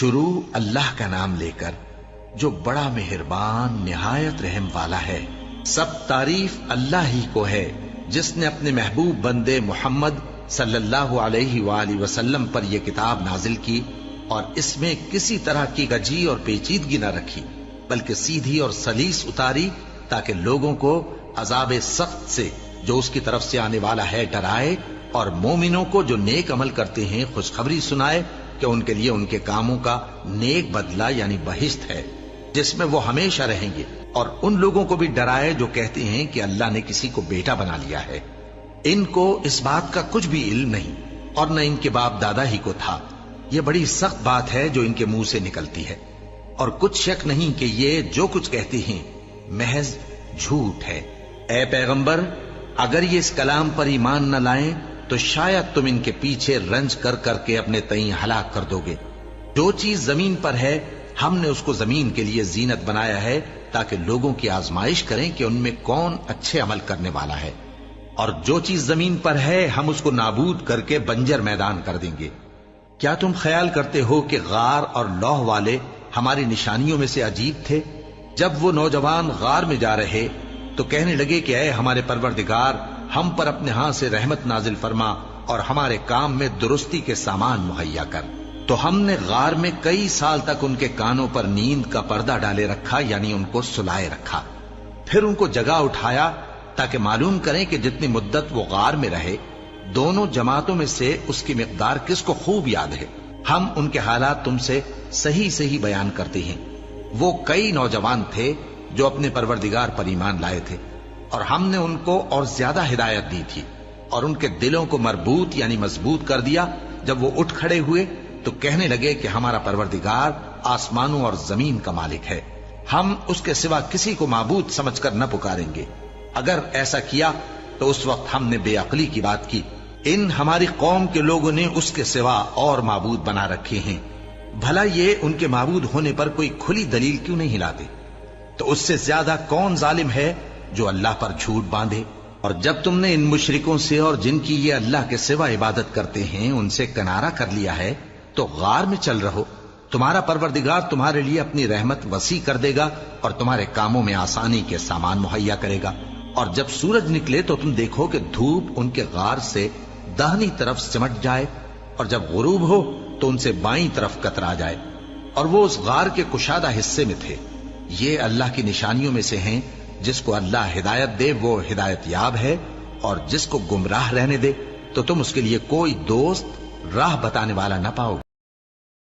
شروع اللہ کا نام لے کر جو بڑا مہربان نہایت رحم والا ہے۔ سب تعریف اللہ ہی کو ہے جس نے اپنے محبوب بندے محمد صلی اللہ علیہ وآلہ وسلم پر یہ کتاب نازل کی اور اس میں کسی طرح کی گجی اور پیچیدگی نہ رکھی، بلکہ سیدھی اور سلیس اتاری تاکہ لوگوں کو عذاب سخت سے جو اس کی طرف سے آنے والا ہے ڈرائے، اور مومنوں کو جو نیک عمل کرتے ہیں خوشخبری سنائے کہ ان کے لیے ان کے کاموں کا نیک بدلہ یعنی بہشت ہے جس میں وہ ہمیشہ رہیں گے، اور ان لوگوں کو بھی ڈرائے جو کہتے ہیں کہ اللہ نے کسی کو بیٹا بنا لیا ہے۔ ان کو اس بات کا کچھ بھی علم نہیں اور نہ ان کے باپ دادا ہی کو تھا۔ یہ بڑی سخت بات ہے جو ان کے منہ سے نکلتی ہے، اور کچھ شک نہیں کہ یہ جو کچھ کہتے ہیں محض جھوٹ ہے۔ اے پیغمبر، اگر یہ اس کلام پر ایمان نہ لائیں تو شاید تم ان کے پیچھے رنج کر کر کے اپنے تئیں ہلاک کر دو گے۔ جو چیز زمین پر ہے ہم نے اس کو زمین کے لیے زینت بنایا ہے تاکہ لوگوں کی آزمائش کریں کہ ان میں کون اچھے عمل کرنے والا ہے، اور جو چیز زمین پر ہے ہم اس کو نابود کر کے بنجر میدان کر دیں گے۔ کیا تم خیال کرتے ہو کہ غار اور لوح والے ہماری نشانیوں میں سے عجیب تھے؟ جب وہ نوجوان غار میں جا رہے تو کہنے لگے کہ اے ہمارے پروردگار، ہم پر اپنے ہاں سے رحمت نازل فرما اور ہمارے کام میں درستی کے سامان مہیا کر۔ تو ہم نے غار میں کئی سال تک ان کے کانوں پر نیند کا پردہ ڈالے رکھا، یعنی ان کو سلائے رکھا، پھر ان کو جگا اٹھایا تاکہ معلوم کریں کہ جتنی مدت وہ غار میں رہے دونوں جماعتوں میں سے اس کی مقدار کس کو خوب یاد ہے۔ ہم ان کے حالات تم سے صحیح بیان کرتے ہیں۔ وہ کئی نوجوان تھے جو اپنے پروردگار پر ایمان لائے تھے، اور ہم نے ان کو اور زیادہ ہدایت دی تھی، اور ان کے دلوں کو مربوط یعنی مضبوط کر دیا۔ جب وہ اٹھ کھڑے ہوئے تو کہنے لگے کہ ہمارا پروردگار آسمانوں اور زمین کا مالک ہے، ہم اس کے سوا کسی کو معبود سمجھ کر نہ پکاریں گے۔ اگر ایسا کیا تو اس وقت ہم نے بے عقلی کی بات کی۔ ان ہماری قوم کے لوگوں نے اس کے سوا اور معبود بنا رکھے ہیں، بھلا یہ ان کے معبود ہونے پر کوئی کھلی دلیل کیوں نہیں لاتے؟ تو اس سے زیادہ کون ظالم ہے جو اللہ پر جھوٹ باندھے؟ اور جب تم نے ان مشرکوں سے اور جن کی یہ اللہ کے سوا عبادت کرتے ہیں ان سے کنارہ کر لیا ہے تو غار میں چل رہو، تمہارا پروردگار تمہارے لیے اپنی رحمت وسیع کر دے گا اور تمہارے کاموں میں آسانی کے سامان مہیا کرے گا۔ اور جب سورج نکلے تو تم دیکھو کہ دھوپ ان کے غار سے داہنی طرف سمٹ جائے، اور جب غروب ہو تو ان سے بائیں طرف کترا جائے، اور وہ اس غار کے کشادہ حصے میں تھے۔ یہ اللہ کی نشانیوں میں سے ہیں، جس کو اللہ ہدایت دے وہ ہدایت یاب ہے، اور جس کو گمراہ رہنے دے تو تم اس کے لیے کوئی دوست راہ بتانے والا نہ پاؤ۔